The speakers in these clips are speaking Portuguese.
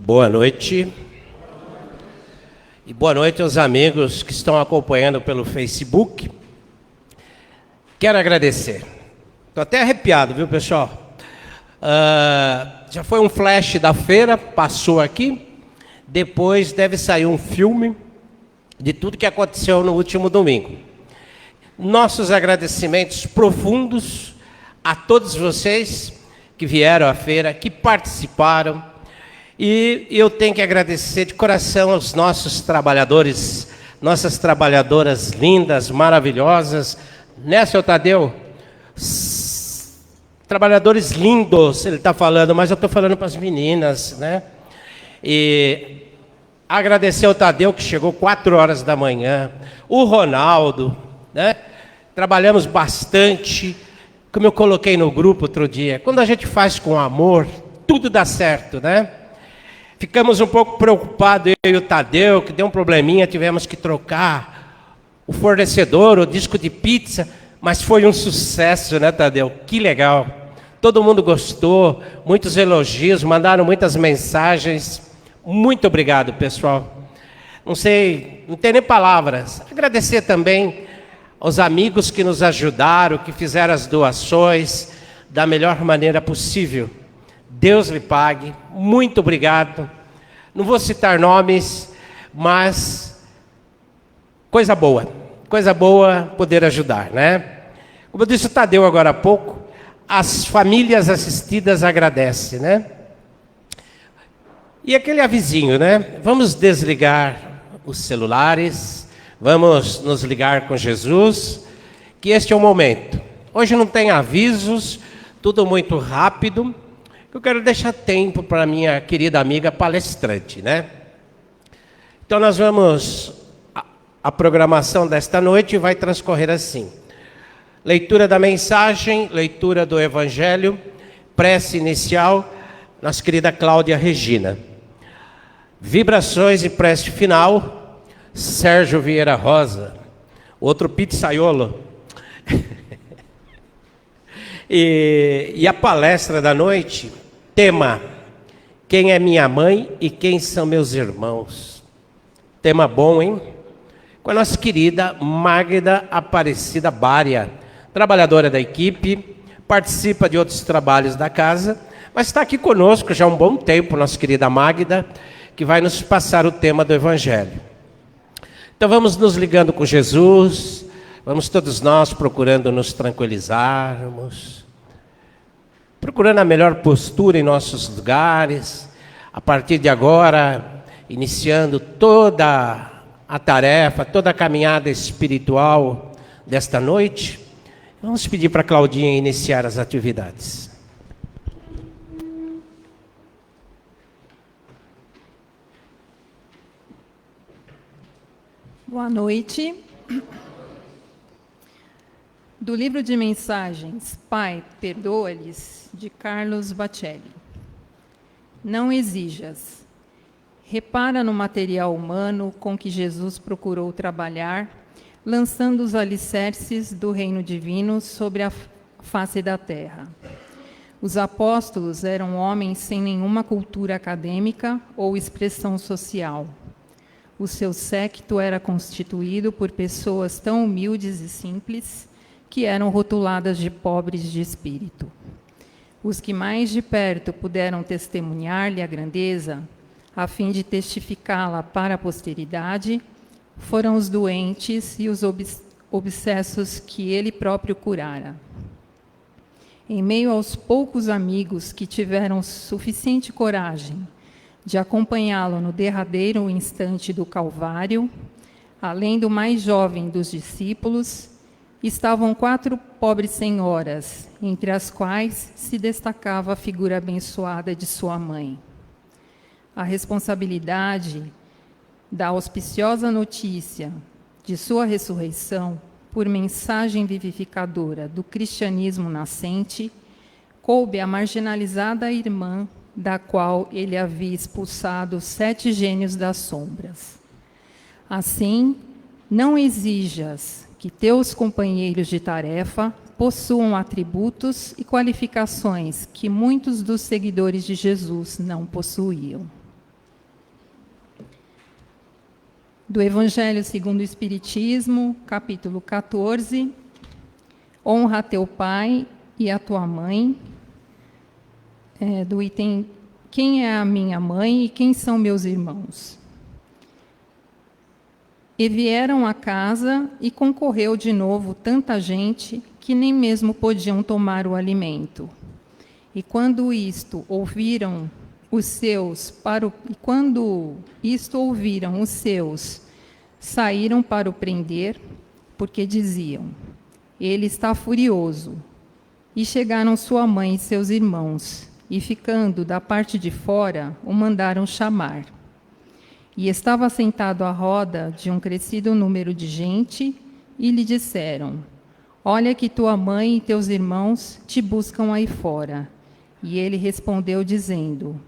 Boa noite. E boa noite aos amigos que estão acompanhando pelo Facebook. Quero agradecer. Estou até arrepiado, viu, pessoal? Já foi um flash da feira, passou aqui. Depois deve sair um filme de tudo que aconteceu no último domingo. Nossos agradecimentos profundos a todos vocês que vieram à feira, que participaram. E eu tenho que agradecer de coração aos nossos trabalhadores, nossas trabalhadoras lindas, maravilhosas. Né, seu Tadeu? Trabalhadores lindos, ele está falando, mas eu estou falando para as meninas, né? E agradecer ao Tadeu, que chegou 4 horas da manhã, o Ronaldo, né? Trabalhamos bastante, como eu coloquei no grupo outro dia, quando a gente faz com amor, tudo dá certo, né? Ficamos um pouco preocupados, eu e o Tadeu, que deu um probleminha, tivemos que trocar o fornecedor, o disco de pizza, mas foi um sucesso, né, Tadeu? Que legal. Todo mundo gostou, muitos elogios, mandaram muitas mensagens. Muito obrigado, pessoal. Não sei, não tem nem palavras. Agradecer também aos amigos que nos ajudaram, que fizeram as doações da melhor maneira possível. Deus lhe pague. Muito obrigado. Não vou citar nomes, mas coisa boa poder ajudar, né? Como eu disse o Tadeu agora há pouco, as famílias assistidas agradecem, né? E aquele avisinho, né? Vamos desligar os celulares, vamos nos ligar com Jesus, que este é o momento. Hoje não tem avisos, tudo muito rápido. Eu quero deixar tempo para minha querida amiga palestrante, né? Então nós vamos... A programação desta noite vai transcorrer assim. Leitura da mensagem, leitura do Evangelho, prece inicial, nossa querida Cláudia Regina. Vibrações e prece final, Sérgio Vieira Rosa, outro pizzaiolo. E a palestra da noite, tema, quem é minha mãe e quem são meus irmãos. Tema bom, hein? Com a nossa querida Magda Aparecida Bária, trabalhadora da equipe, participa de outros trabalhos da casa, mas está aqui conosco já há um bom tempo, nossa querida Magda, que vai nos passar o tema do Evangelho. Então vamos nos ligando com Jesus, vamos todos nós procurando nos tranquilizarmos, procurando a melhor postura em nossos lugares, a partir de agora, iniciando toda a tarefa, toda a caminhada espiritual desta noite. Vamos pedir para a Claudinha iniciar as atividades. Boa noite. Do livro de mensagens, Pai, perdoa-lhes, de Carlos Bacelli. Não exijas. Repara no material humano com que Jesus procurou trabalhar, lançando os alicerces do reino divino sobre a face da terra. Os apóstolos eram homens sem nenhuma cultura acadêmica ou expressão social. O seu séquito era constituído por pessoas tão humildes e simples que eram rotuladas de pobres de espírito. Os que mais de perto puderam testemunhar-lhe a grandeza, a fim de testificá-la para a posteridade, foram os doentes e os obsessos que ele próprio curara. Em meio aos poucos amigos que tiveram suficiente coragem de acompanhá-lo no derradeiro instante do Calvário, além do mais jovem dos discípulos, estavam 4 pobres senhoras, entre as quais se destacava a figura abençoada de sua mãe. A responsabilidade da auspiciosa notícia de sua ressurreição, por mensagem vivificadora do cristianismo nascente, coube à marginalizada irmã, da qual ele havia expulsado 7 gênios das sombras. Assim, não exijas que teus companheiros de tarefa possuam atributos e qualificações que muitos dos seguidores de Jesus não possuíam. Do Evangelho segundo o Espiritismo, capítulo 14. Honra a teu pai e a tua mãe. Do item, quem é a minha mãe e quem são meus irmãos? E vieram à casa e concorreu de novo tanta gente que nem mesmo podiam tomar o alimento. E quando isto ouviram os seus, saíram para o prender, porque diziam: ele está furioso. E chegaram sua mãe e seus irmãos, e ficando da parte de fora, o mandaram chamar. E estava sentado à roda de um crescido número de gente, e lhe disseram: olha que tua mãe e teus irmãos te buscam aí fora. E ele respondeu dizendo: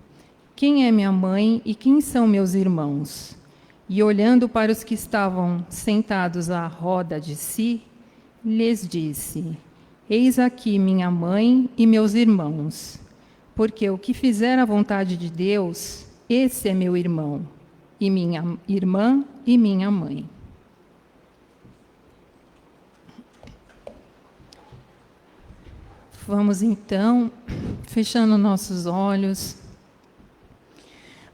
quem é minha mãe e quem são meus irmãos? E olhando para os que estavam sentados à roda de si, lhes disse: eis aqui minha mãe e meus irmãos, porque o que fizer a vontade de Deus, esse é meu irmão, e minha irmã e minha mãe. Vamos então, fechando nossos olhos,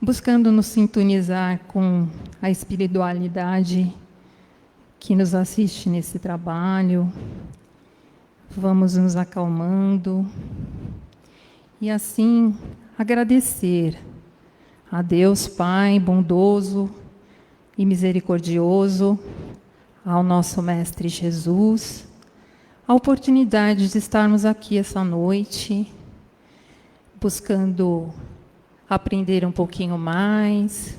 buscando nos sintonizar com a espiritualidade que nos assiste nesse trabalho. Vamos nos acalmando e assim agradecer a Deus Pai bondoso e misericordioso, ao nosso Mestre Jesus, a oportunidade de estarmos aqui essa noite, buscando aprender um pouquinho mais,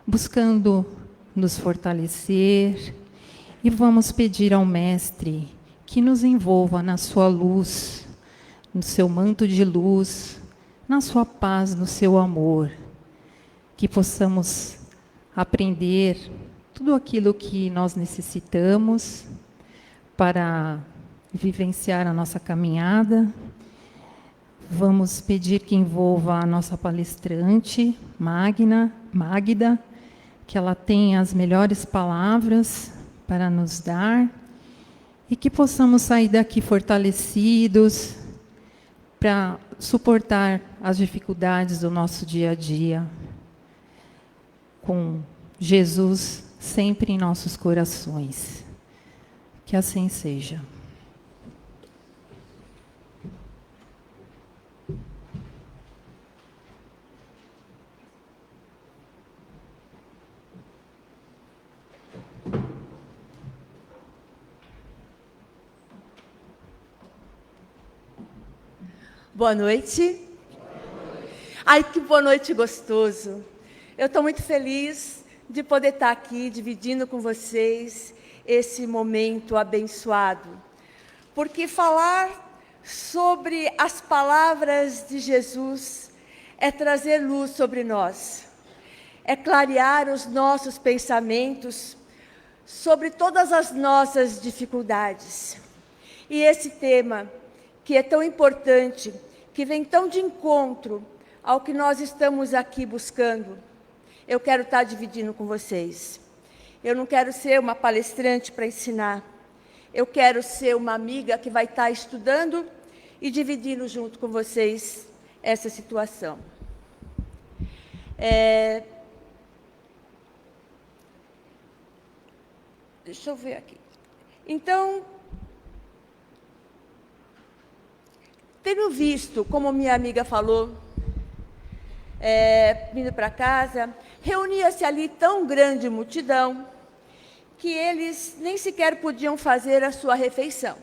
buscando nos fortalecer, e vamos pedir ao Mestre que nos envolva na sua luz, no seu manto de luz, na sua paz, no seu amor, que possamos aprender tudo aquilo que nós necessitamos para vivenciar a nossa caminhada. Vamos pedir que envolva a nossa palestrante, Magda, que ela tenha as melhores palavras para nos dar e que possamos sair daqui fortalecidos para suportar as dificuldades do nosso dia a dia, com Jesus sempre em nossos corações. Que assim seja. Boa noite. Ai, que boa noite gostoso. Eu estou muito feliz de poder estar aqui dividindo com vocês esse momento abençoado. Porque falar sobre as palavras de Jesus é trazer luz sobre nós, é clarear os nossos pensamentos sobre todas as nossas dificuldades. E esse tema, que é tão importante, que vem tão de encontro ao que nós estamos aqui buscando, eu quero estar dividindo com vocês. Eu não quero ser uma palestrante para ensinar, eu quero ser uma amiga que vai estar estudando e dividindo junto com vocês essa situação. Deixa eu ver aqui. Então, tenho visto, como minha amiga falou, vindo para casa, reunia-se ali tão grande multidão que eles nem sequer podiam fazer a sua refeição.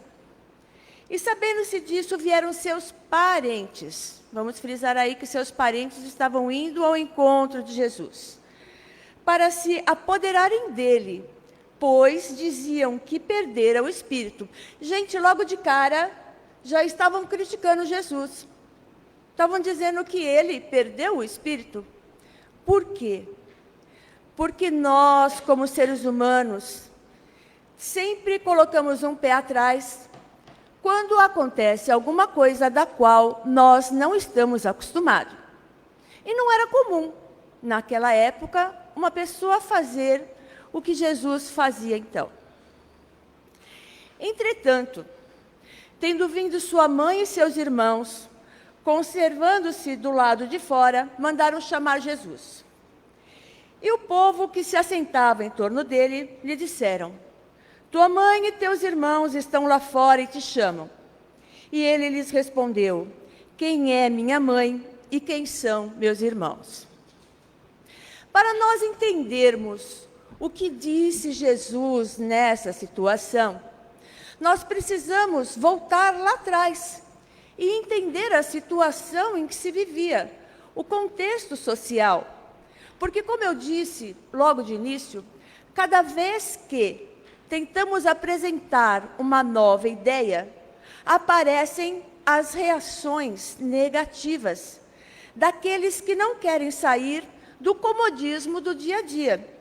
E sabendo-se disso, vieram seus parentes. Vamos frisar aí que seus parentes estavam indo ao encontro de Jesus, para se apoderarem dele, pois diziam que perdera o espírito. Gente, logo de cara, já estavam criticando Jesus. Estavam dizendo que ele perdeu o espírito. Por quê? Porque nós, como seres humanos, sempre colocamos um pé atrás quando acontece alguma coisa da qual nós não estamos acostumados. E não era comum, naquela época, uma pessoa fazer o que Jesus fazia então. Entretanto, tendo vindo sua mãe e seus irmãos, conservando-se do lado de fora, mandaram chamar Jesus. E o povo que se assentava em torno dele lhe disseram: tua mãe e teus irmãos estão lá fora e te chamam. E ele lhes respondeu: quem é minha mãe e quem são meus irmãos? Para nós entendermos o que disse Jesus nessa situação, nós precisamos voltar lá atrás e entender a situação em que se vivia, o contexto social. Porque, como eu disse logo de início, cada vez que tentamos apresentar uma nova ideia, aparecem as reações negativas daqueles que não querem sair do comodismo do dia a dia.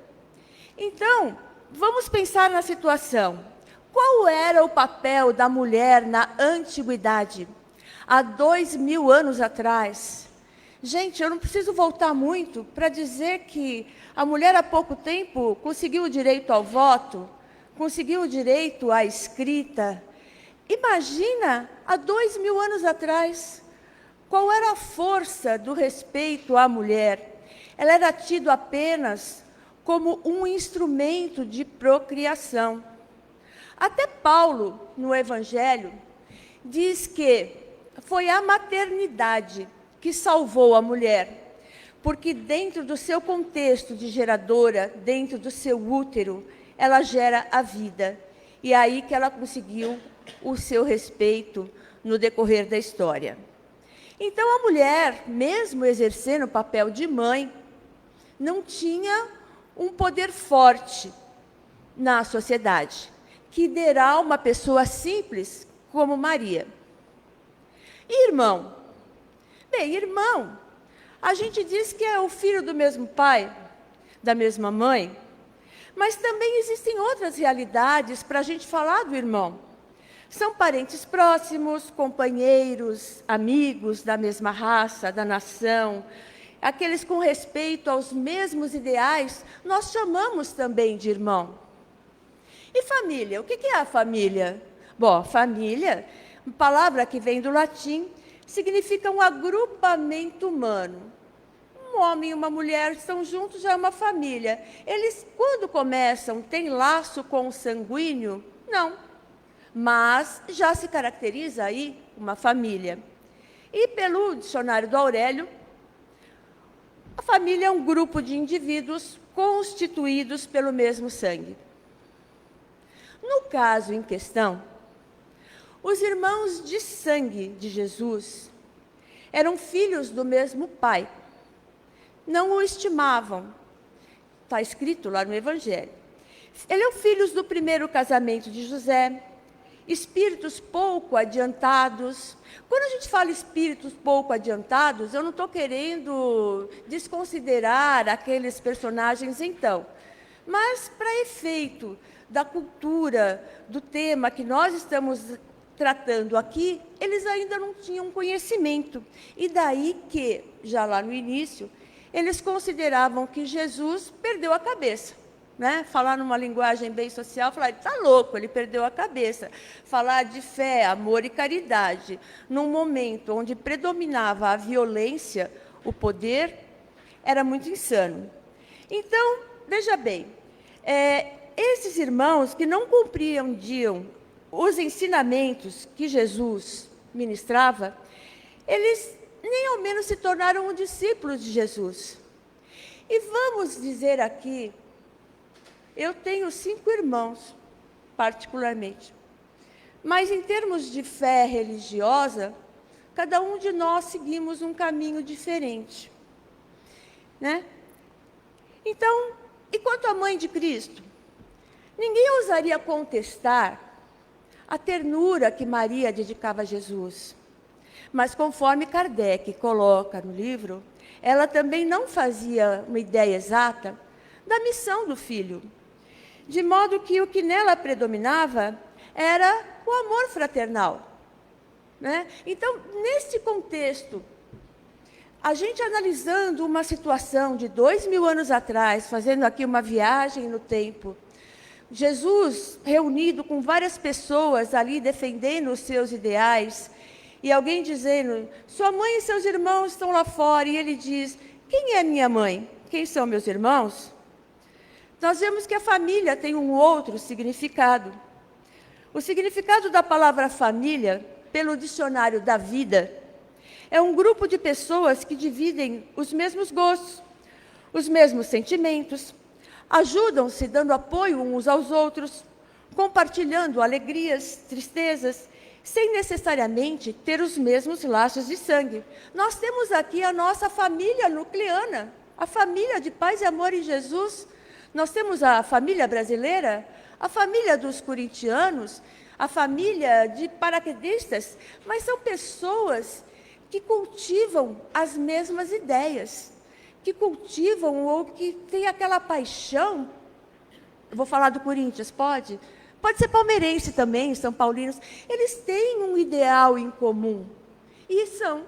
Então, vamos pensar na situação. Qual era o papel da mulher na antiguidade, há 2000 anos atrás? Gente, eu não preciso voltar muito para dizer que a mulher há pouco tempo conseguiu o direito ao voto, conseguiu o direito à escrita. Imagina, há 2000 anos atrás, qual era a força do respeito à mulher. Ela era tida apenas como um instrumento de procriação. Até Paulo, no Evangelho, diz que foi a maternidade que salvou a mulher, porque dentro do seu contexto de geradora, dentro do seu útero, ela gera a vida. E é aí que ela conseguiu o seu respeito no decorrer da história. Então, a mulher, mesmo exercendo o papel de mãe, não tinha um poder forte na sociedade, que dera uma pessoa simples como Maria. E irmão? Bem, irmão, a gente diz que é o filho do mesmo pai, da mesma mãe, mas também existem outras realidades para a gente falar do irmão. São parentes próximos, companheiros, amigos da mesma raça, da nação, aqueles com respeito aos mesmos ideais, nós chamamos também de irmão. E família? O que é a família? Bom, família, uma palavra que vem do latim, significa um agrupamento humano. Um homem e uma mulher estão juntos, já é uma família. Eles, quando começam, têm laço consanguíneo? Não. Mas já se caracteriza aí uma família. E pelo dicionário do Aurélio, a família é um grupo de indivíduos constituídos pelo mesmo sangue. No caso em questão, os irmãos de sangue de Jesus eram filhos do mesmo pai. Não o estimavam. Está escrito lá no Evangelho. Eram filhos do primeiro casamento de José, espíritos pouco adiantados. Quando a gente fala espíritos pouco adiantados, eu não estou querendo desconsiderar aqueles personagens então. Mas, para efeito da cultura, do tema que nós estamos tratando aqui, eles ainda não tinham conhecimento. E daí que, já lá no início, eles consideravam que Jesus perdeu a cabeça. Né? Falar numa linguagem bem social, falar, ele está louco, ele perdeu a cabeça. Falar de fé, amor e caridade, num momento onde predominava a violência, o poder, era muito insano. Então, veja bem, esses irmãos que não compreendiam os ensinamentos que Jesus ministrava, eles nem ao menos se tornaram discípulos de Jesus. E vamos dizer aqui, eu tenho 5 irmãos, particularmente. Mas em termos de fé religiosa, cada um de nós seguimos um caminho diferente. Né? Então, e quanto à mãe de Cristo? Ninguém ousaria contestar a ternura que Maria dedicava a Jesus. Mas conforme Kardec coloca no livro, ela também não fazia uma ideia exata da missão do filho. De modo que o que nela predominava era o amor fraternal. Né? Então, neste contexto, A gente analisando uma situação de 2000 anos atrás, fazendo aqui uma viagem no tempo, Jesus reunido com várias pessoas ali defendendo os seus ideais, e alguém dizendo, sua mãe e seus irmãos estão lá fora, e ele diz, quem é minha mãe? Quem são meus irmãos? Nós vemos que a família tem um outro significado. O significado da palavra família, pelo dicionário da vida, é um grupo de pessoas que dividem os mesmos gostos, os mesmos sentimentos, ajudam-se dando apoio uns aos outros, compartilhando alegrias, tristezas, sem necessariamente ter os mesmos laços de sangue. Nós temos aqui a nossa família nucleana, a família de paz e amor em Jesus. Nós temos a família brasileira, a família dos corintianos, a família de paraquedistas, mas são pessoas que cultivam as mesmas ideias, que cultivam ou que têm aquela paixão. Eu vou falar do Corinthians, pode? Pode ser palmeirense também, são paulinos. Eles têm um ideal em comum e são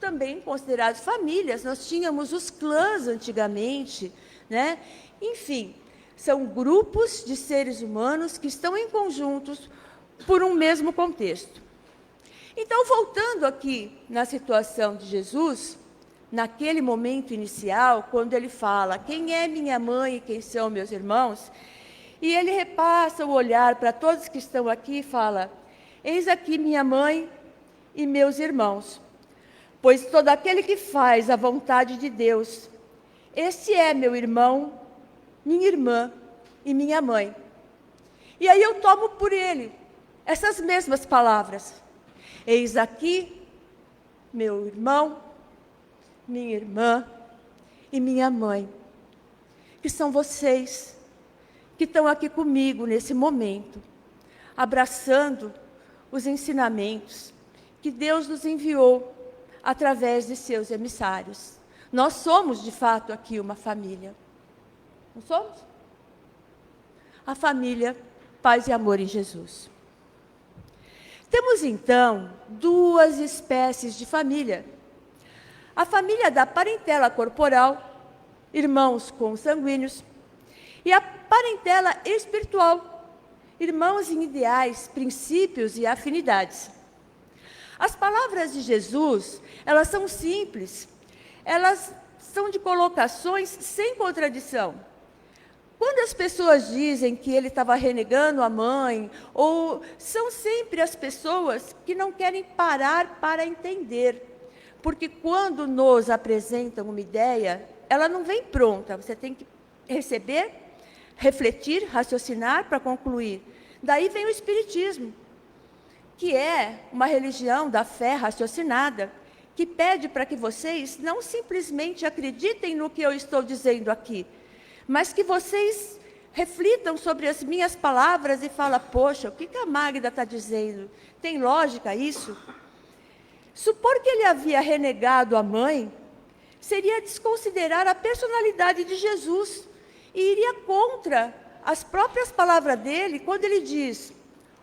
também considerados famílias. Nós tínhamos os clãs antigamente, né? Enfim, são grupos de seres humanos que estão em conjuntos por um mesmo contexto. Então, voltando aqui na situação de Jesus, naquele momento inicial, quando ele fala, quem é minha mãe e quem são meus irmãos, e ele repassa o olhar para todos que estão aqui e fala, eis aqui minha mãe e meus irmãos, pois todo aquele que faz a vontade de Deus, esse é meu irmão, minha irmã e minha mãe. E aí eu tomo por ele essas mesmas palavras. Eis aqui meu irmão, minha irmã e minha mãe, que são vocês que estão aqui comigo nesse momento, abraçando os ensinamentos que Deus nos enviou através de seus emissários. Nós somos, de fato, aqui uma família. Não somos? A família Paz e Amor em Jesus. Temos, então, duas espécies de família. A família da parentela corporal, irmãos consanguíneos, e a parentela espiritual, irmãos em ideais, princípios e afinidades. As palavras de Jesus, elas são simples, elas são de colocações sem contradição. Quando as pessoas dizem que ele estava renegando a mãe, ou são sempre as pessoas que não querem parar para entender. Porque quando nos apresentam uma ideia, ela não vem pronta, você tem que receber, refletir, raciocinar para concluir. Daí vem o Espiritismo, que é uma religião da fé raciocinada, que pede para que vocês não simplesmente acreditem no que eu estou dizendo aqui, mas que vocês reflitam sobre as minhas palavras e falem, poxa, o que a Magda está dizendo? Tem lógica isso? Supor que ele havia renegado a mãe, seria desconsiderar a personalidade de Jesus e iria contra as próprias palavras dele quando ele diz,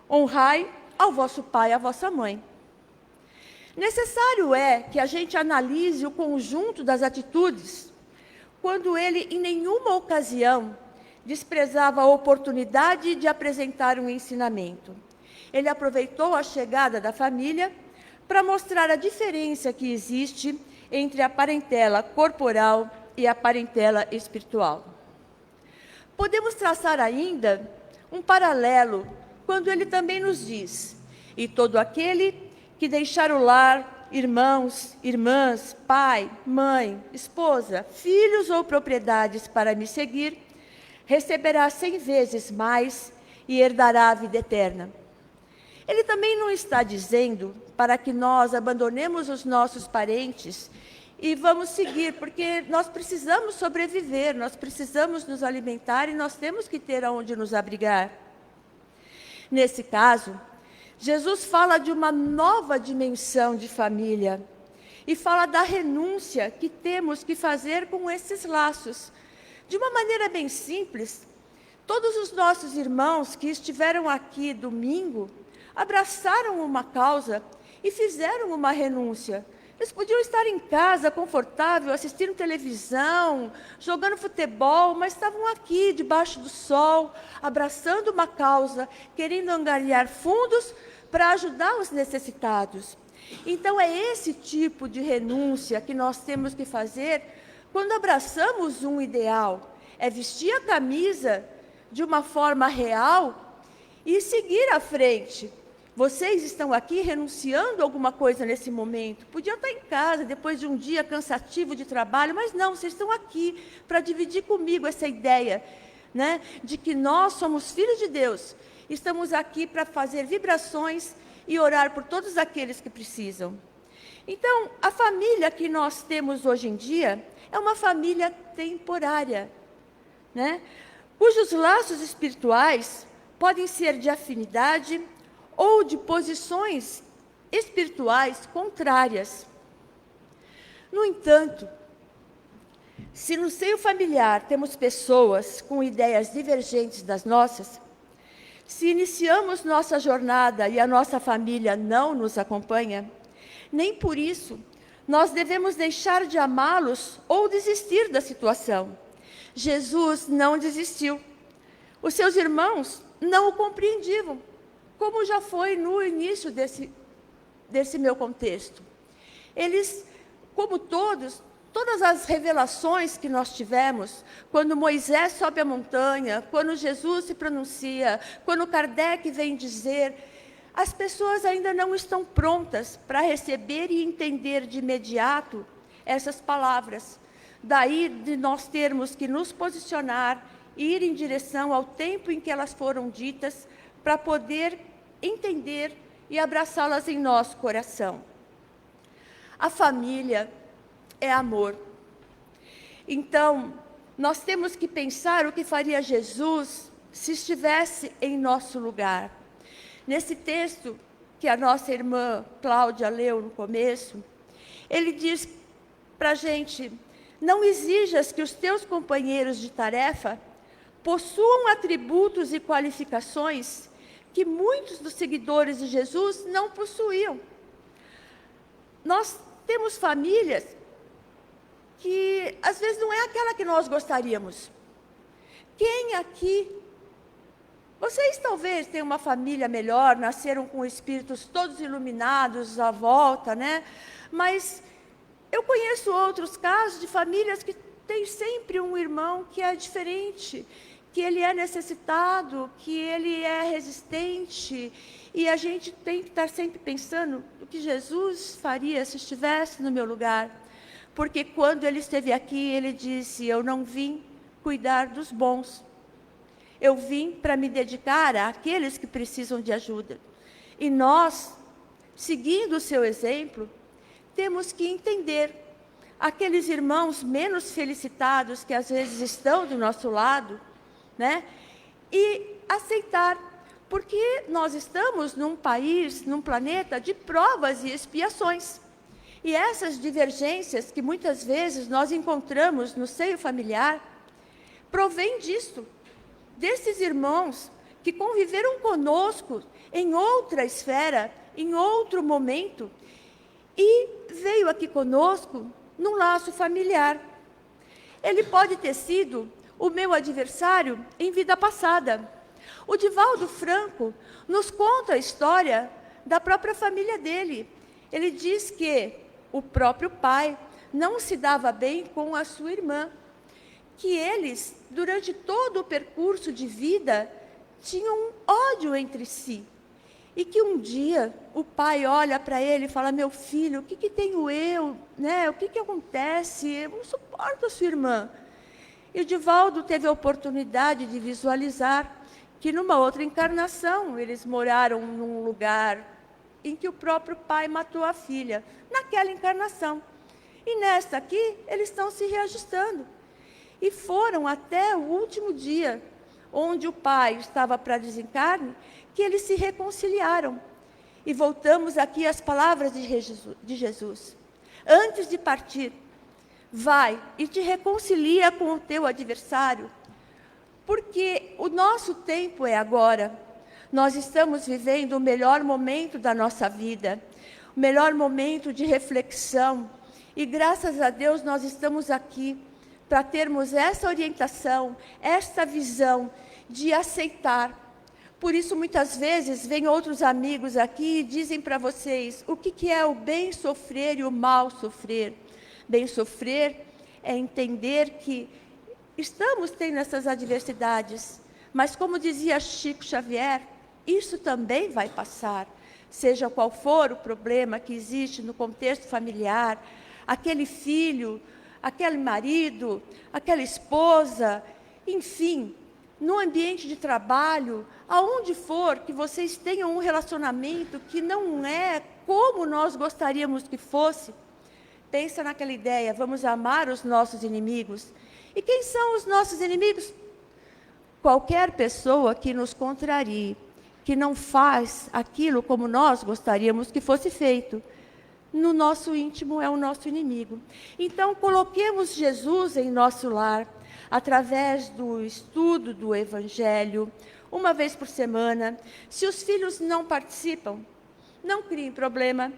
honrai ao vosso pai e à vossa mãe. Necessário é que a gente analise o conjunto das atitudes, quando ele, em nenhuma ocasião, desprezava a oportunidade de apresentar um ensinamento. Ele aproveitou a chegada da família para mostrar a diferença que existe entre a parentela corporal e a parentela espiritual. Podemos traçar ainda um paralelo quando ele também nos diz, e todo aquele que deixar o lar, irmãos, irmãs, pai, mãe, esposa, filhos ou propriedades para me seguir, receberá 100 vezes mais e herdará a vida eterna. Ele também não está dizendo para que nós abandonemos os nossos parentes e vamos seguir, porque nós precisamos sobreviver, nós precisamos nos alimentar e nós temos que ter aonde nos abrigar. Nesse caso, Jesus fala de uma nova dimensão de família e fala da renúncia que temos que fazer com esses laços. De uma maneira bem simples, todos os nossos irmãos que estiveram aqui domingo abraçaram uma causa e fizeram uma renúncia, Eles podiam estar em casa, confortável, assistindo televisão, jogando futebol, mas estavam aqui, debaixo do sol, abraçando uma causa, querendo angariar fundos para ajudar os necessitados. Então, é esse tipo de renúncia que nós temos que fazer quando abraçamos um ideal. É vestir a camisa de uma forma real e seguir à frente. Vocês estão aqui renunciando a alguma coisa nesse momento. Podiam estar em casa, depois de um dia cansativo de trabalho, mas não, vocês estão aqui para dividir comigo essa ideia, né, de que nós somos filhos de Deus. Estamos aqui para fazer vibrações e orar por todos aqueles que precisam. Então, a família que nós temos hoje em dia é uma família temporária, né, cujos laços espirituais podem ser de afinidade ou de posições espirituais contrárias. No entanto, se no seio familiar temos pessoas com ideias divergentes das nossas, se iniciamos nossa jornada e a nossa família não nos acompanha, nem por isso nós devemos deixar de amá-los ou desistir da situação. Jesus não desistiu. Os seus irmãos não o compreendiam, como já foi no início desse meu contexto. Eles, como todas as revelações que nós tivemos, quando Moisés sobe a montanha, quando Jesus se pronuncia, quando Kardec vem dizer, as pessoas ainda não estão prontas para receber e entender de imediato essas palavras. Daí de nós termos que nos posicionar e ir em direção ao tempo em que elas foram ditas, para poder entender e abraçá-las em nosso coração. A família é amor. Então, nós temos que pensar o que faria Jesus se estivesse em nosso lugar. Nesse texto que a nossa irmã Cláudia leu no começo, ele diz para a gente, não exijas que os teus companheiros de tarefa possuam atributos e qualificações que muitos dos seguidores de Jesus não possuíam. Nós temos famílias que, às vezes, não é aquela que nós gostaríamos. Quem aqui... Vocês talvez tenham uma família melhor, nasceram com espíritos todos iluminados à volta, né? Mas eu conheço outros casos de famílias que têm sempre um irmão que é diferente, que ele é necessitado, que ele é resistente, e a gente tem que estar sempre pensando o que Jesus faria se estivesse no meu lugar. Porque quando ele esteve aqui, ele disse, eu não vim cuidar dos bons, eu vim para me dedicar àqueles que precisam de ajuda. E nós, seguindo o seu exemplo, temos que entender aqueles irmãos menos felicitados que às vezes estão do nosso lado, né? E aceitar, porque nós estamos num país, num planeta de provas e expiações. E essas divergências que muitas vezes nós encontramos no seio familiar, provém disso, desses irmãos que conviveram conosco em outra esfera, em outro momento, e veio aqui conosco num laço familiar. Ele pode ter sido o meu adversário em vida passada. O Divaldo Franco nos conta a história da própria família dele. Ele diz que o próprio pai não se dava bem com a sua irmã, que eles, durante todo o percurso de vida, tinham um ódio entre si. E que um dia o pai olha para ele e fala, meu filho, o que tenho eu? Né? O que acontece? Eu não suporto a sua irmã. E o Divaldo teve a oportunidade de visualizar que numa outra encarnação eles moraram num lugar em que o próprio pai matou a filha, naquela encarnação. E nesta aqui, eles estão se reajustando. E foram até o último dia, onde o pai estava para desencarne, que eles se reconciliaram. E voltamos aqui às palavras de Jesus. Antes de partir, vai e te reconcilia com o teu adversário, porque o nosso tempo é agora. Nós estamos vivendo o melhor momento da nossa vida. melhor momento de reflexão. E graças a Deus nós estamos aqui para termos essa orientação, essa visão de aceitar. Por isso, muitas vezes, vêm outros amigos aqui e dizem para vocês o que é o bem sofrer e o mal sofrer. Bem sofrer é entender que estamos tendo essas adversidades, mas como dizia Chico Xavier, isso também vai passar. Seja qual for o problema que existe no contexto familiar, aquele filho, aquele marido, aquela esposa, enfim, no ambiente de trabalho, aonde for que vocês tenham um relacionamento que não é como nós gostaríamos que fosse, pensa naquela ideia, vamos amar os nossos inimigos. E quem são os nossos inimigos? Qualquer pessoa que nos contrarie, que não faz aquilo como nós gostaríamos que fosse feito. No nosso íntimo é o nosso inimigo. Então, coloquemos Jesus em nosso lar, através do estudo do Evangelho, uma vez por semana. Se os filhos não participam, não criem problema.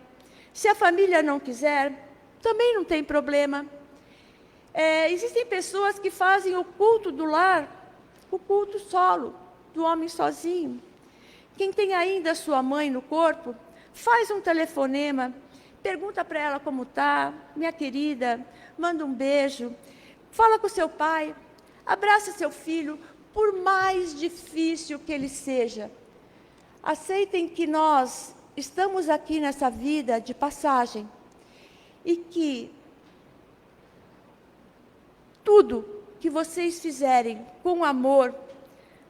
Se a família não quiser, também não tem problema. Existem pessoas que fazem o culto do lar, o culto solo, do homem sozinho. Quem tem ainda sua mãe no corpo, faz um telefonema, pergunta para ela como está, minha querida, manda um beijo, fala com seu pai, abraça seu filho, por mais difícil que ele seja. Aceitem que nós estamos aqui nessa vida de passagem e que tudo que vocês fizerem com amor,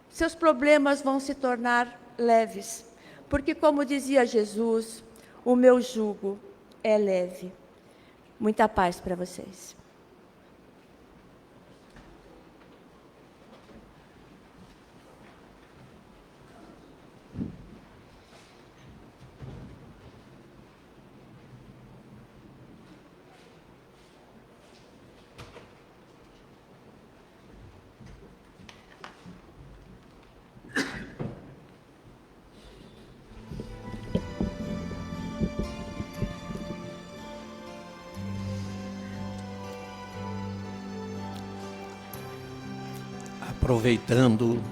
seus problemas vão se tornar leves. Porque, como dizia Jesus, o meu jugo é leve. Muita paz para vocês. Aproveitando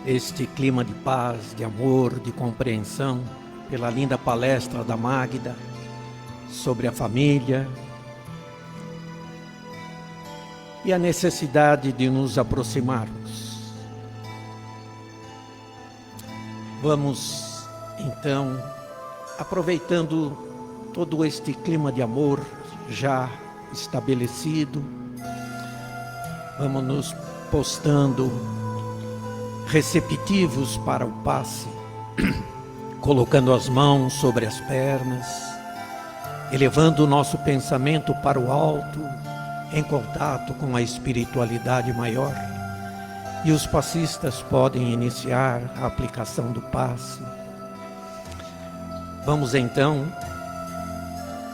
este clima de paz, de amor, de compreensão, pela linda palestra da Magda sobre a família e a necessidade de nos aproximarmos. Vamos, então, aproveitando todo este clima de amor já estabelecido, vamos nos postando receptivos para o passe, colocando as mãos sobre as pernas, elevando o nosso pensamento para o alto, em contato com a espiritualidade maior. E os passistas podem iniciar a aplicação do passe. Vamos então,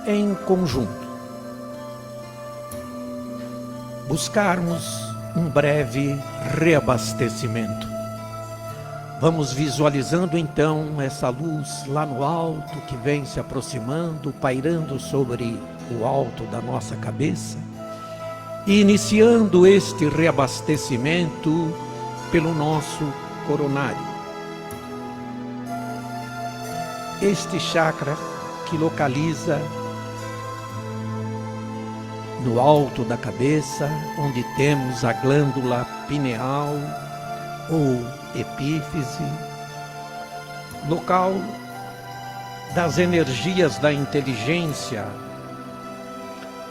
em conjunto, buscarmos um breve reabastecimento. Vamos visualizando então essa luz lá no alto que vem se aproximando, pairando sobre o alto da nossa cabeça e iniciando este reabastecimento pelo nosso coronário. Este chakra que localiza no alto da cabeça, onde temos a glândula pineal ou epífise, local das energias da inteligência,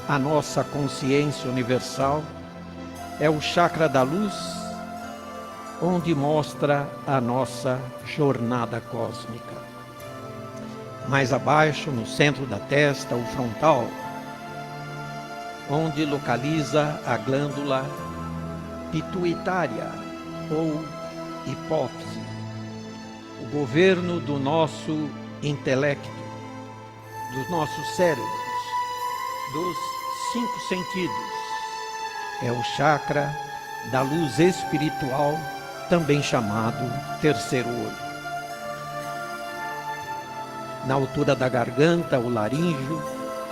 a nossa consciência universal, é o chakra da luz, onde mostra a nossa jornada cósmica. Mais abaixo, no centro da testa, o frontal, onde localiza a glândula pituitária ou hipófise, o governo do nosso intelecto, dos nossos cérebros, dos 5 sentidos. É o chakra da luz espiritual, também chamado terceiro olho. na altura da garganta, o laríngeo,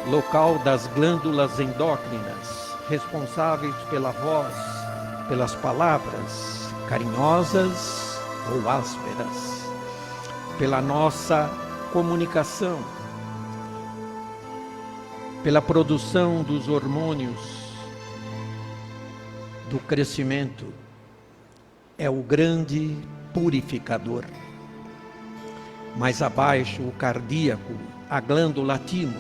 local das glândulas endócrinas, responsáveis pela voz, pelas palavras carinhosas ou ásperas, pela nossa comunicação, pela produção dos hormônios do crescimento. É o grande purificador. Mais abaixo, o cardíaco, a glândula timo,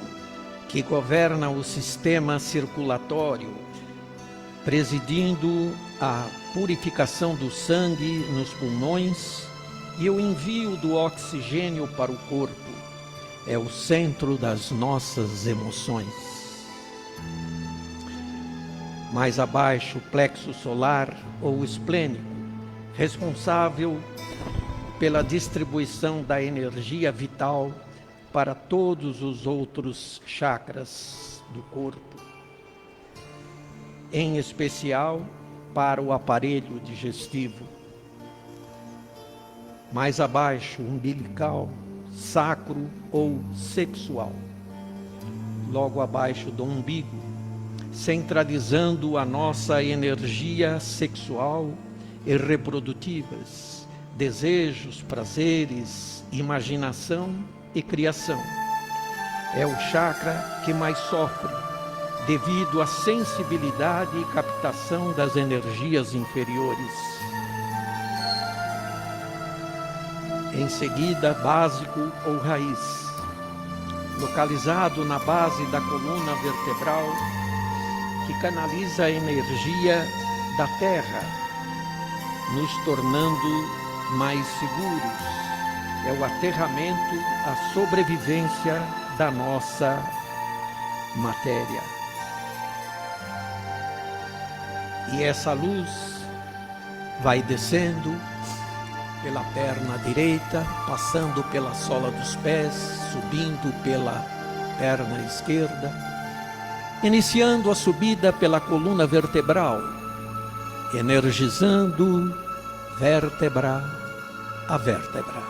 que governa o sistema circulatório, presidindo a purificação do sangue nos pulmões e o envio do oxigênio para o corpo. É o centro das nossas emoções. Mais abaixo, o plexo solar ou esplênico, responsável pela distribuição da energia vital para todos os outros chakras do corpo, em especial para o aparelho digestivo. Mais abaixo, umbilical, sacro ou sexual. Logo abaixo do umbigo, centralizando a nossa energia sexual e reprodutivas, desejos, prazeres, imaginação e criação. É o chakra que mais sofre devido à sensibilidade e captação das energias inferiores. Em seguida, básico ou raiz, localizado na base da coluna vertebral, que canaliza a energia da terra, nos tornando mais seguros. É o aterramento, a sobrevivência da nossa matéria. E essa luz vai descendo pela perna direita, passando pela sola dos pés, subindo pela perna esquerda, iniciando a subida pela coluna vertebral, energizando vértebra a vértebra,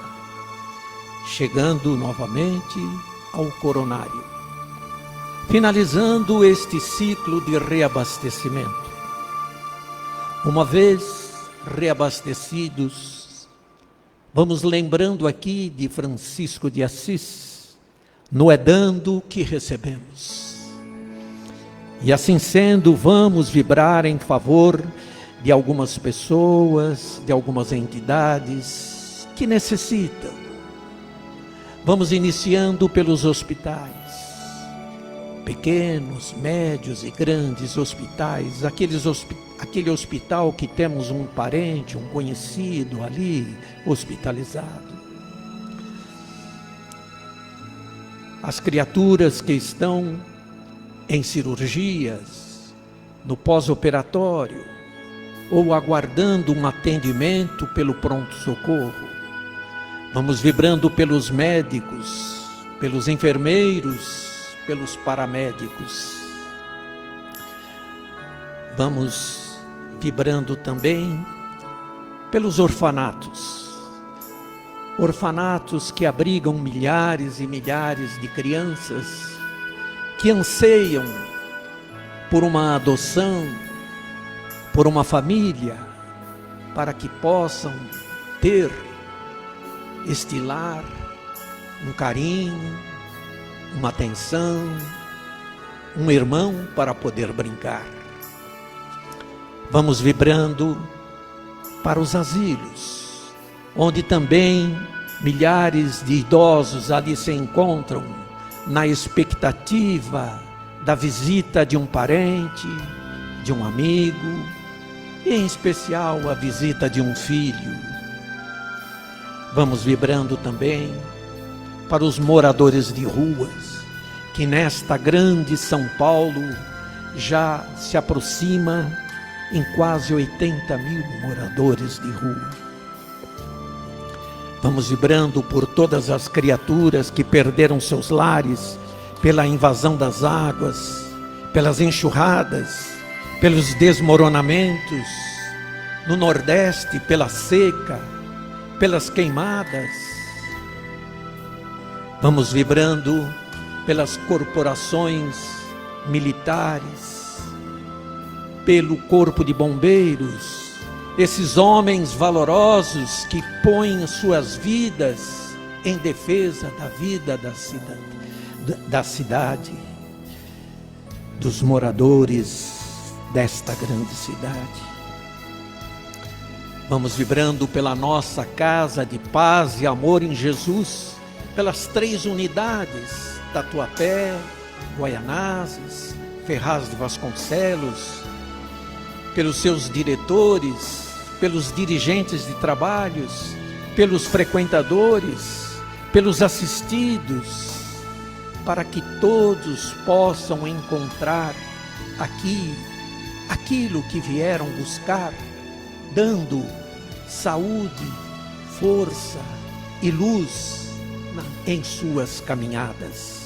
chegando novamente ao coronário, finalizando este ciclo de reabastecimento. Uma vez reabastecidos, vamos lembrando aqui de Francisco de Assis, no é dando que recebemos. E assim sendo, vamos vibrar em favor de algumas pessoas, de algumas entidades que necessitam. Vamos iniciando pelos hospitais, pequenos, médios e grandes hospitais, aquele hospital que temos um parente, um conhecido ali hospitalizado. As criaturas que estão em cirurgias, no pós-operatório, ou aguardando um atendimento pelo pronto-socorro. Vamos vibrando pelos médicos, pelos enfermeiros, pelos paramédicos. Vamos vibrando também pelos orfanatos. Orfanatos que abrigam milhares e milhares de crianças que anseiam por uma adoção, por uma família, para que possam ter este lar, um carinho, uma atenção, um irmão para poder brincar. Vamos vibrando para os asilos, onde também milhares de idosos ali se encontram na expectativa da visita de um parente, de um amigo, e em especial a visita de um filho. Vamos vibrando também para os moradores de ruas, que nesta grande São Paulo já se aproxima em quase 80 mil moradores de rua. Vamos vibrando por todas as criaturas que perderam seus lares pela invasão das águas, pelas enxurradas, pelos desmoronamentos, no Nordeste pela seca, pelas queimadas. Vamos vibrando pelas corporações militares, pelo corpo de bombeiros, esses homens valorosos que põem suas vidas em defesa da vida da cidade, dos moradores desta grande cidade. Vamos vibrando pela nossa casa de paz e amor em Jesus, pelas 3 unidades, Tatuapé, Guaianazes, Ferraz de Vasconcelos, pelos seus diretores, pelos dirigentes de trabalhos, pelos frequentadores, pelos assistidos, para que todos possam encontrar aqui aquilo que vieram buscar, dando saúde, força e luz em suas caminhadas.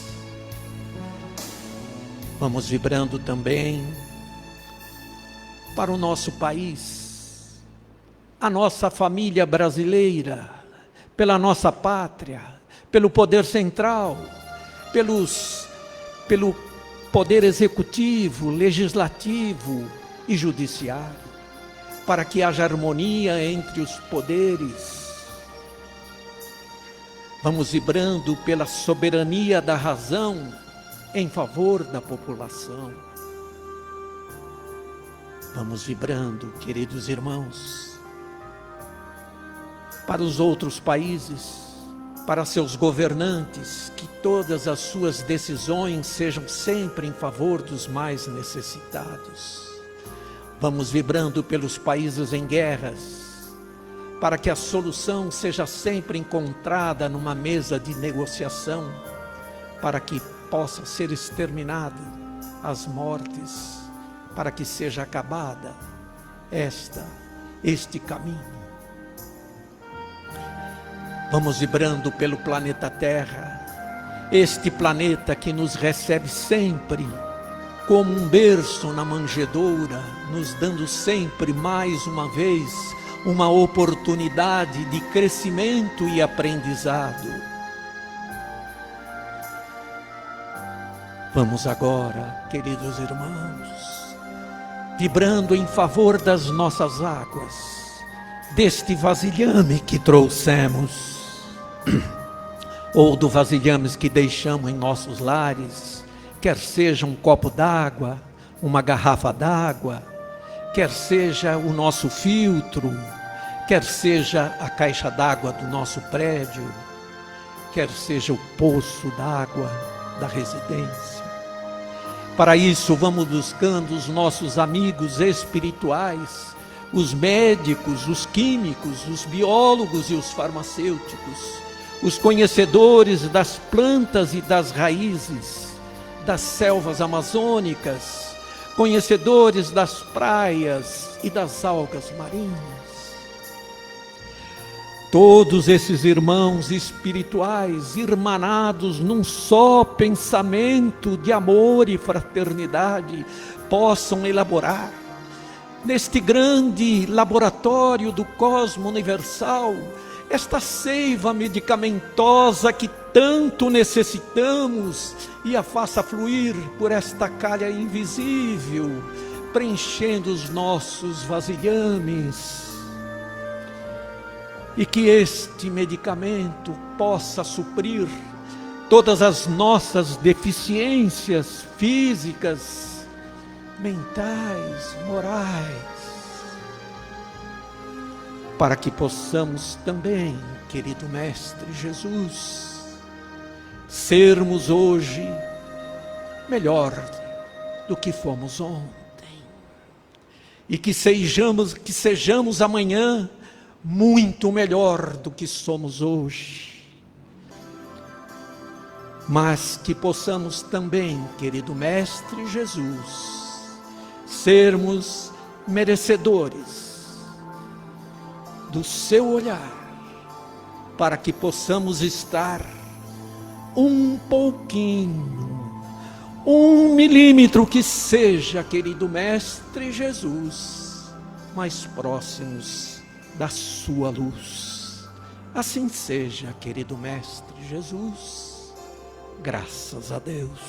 Vamos vibrando também para o nosso país, a nossa família brasileira, pela nossa pátria, pelo poder central, pelo poder executivo, legislativo e judiciário, para que haja harmonia entre os poderes. Vamos vibrando pela soberania da razão em favor da população. Vamos vibrando, queridos irmãos, para os outros países, para seus governantes, que todas as suas decisões sejam sempre em favor dos mais necessitados. Vamos vibrando pelos países em guerras, para que a solução seja sempre encontrada numa mesa de negociação, para que possa ser exterminada as mortes, para que seja acabada este caminho. Vamos vibrando pelo planeta Terra, este planeta que nos recebe sempre como um berço na manjedoura, nos dando sempre mais uma vez uma oportunidade de crescimento e aprendizado. Vamos agora, queridos irmãos, vibrando em favor das nossas águas, deste vasilhame que trouxemos, ou do vasilhame que deixamos em nossos lares, quer seja um copo d'água, uma garrafa d'água, quer seja o nosso filtro, quer seja a caixa d'água do nosso prédio, quer seja o poço d'água da residência. Para isso, vamos buscando os nossos amigos espirituais, os médicos, os químicos, os biólogos e os farmacêuticos, os conhecedores das plantas e das raízes, das selvas amazônicas, conhecedores das praias e das algas marinhas. Todos esses irmãos espirituais, irmanados num só pensamento de amor e fraternidade, possam elaborar, neste grande laboratório do cosmo universal, esta seiva medicamentosa que tanto necessitamos, e a faça fluir por esta calha invisível, preenchendo os nossos vasilhames, e que este medicamento possa suprir todas as nossas deficiências físicas, mentais, morais, para que possamos também, querido Mestre Jesus, sermos hoje melhor do que fomos ontem, e que sejamos amanhã muito melhor do que somos hoje, mas que possamos também, querido Mestre Jesus, sermos merecedores do seu olhar, para que possamos estar um pouquinho, 1 milímetro que seja, querido Mestre Jesus, mais próximos da sua luz. Assim seja, querido Mestre Jesus. Graças a Deus.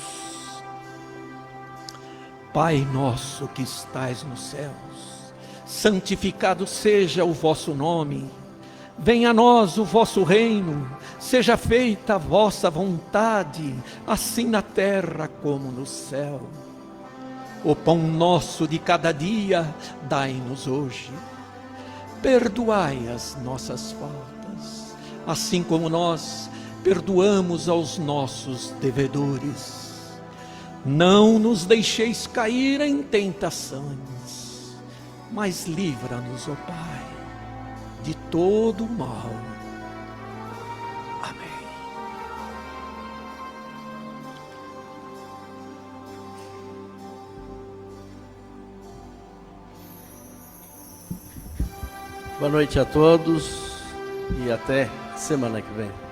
Pai nosso que estais nos céus, santificado seja o vosso nome. Venha a nós o vosso reino, seja feita a vossa vontade, assim na terra como no céu. O pão nosso de cada dia, dai-nos hoje. Perdoai as nossas faltas, assim como nós perdoamos aos nossos devedores. Não nos deixeis cair em tentações, mas livra-nos, ó Pai, de todo o mal. Amém. Boa noite a todos e até semana que vem.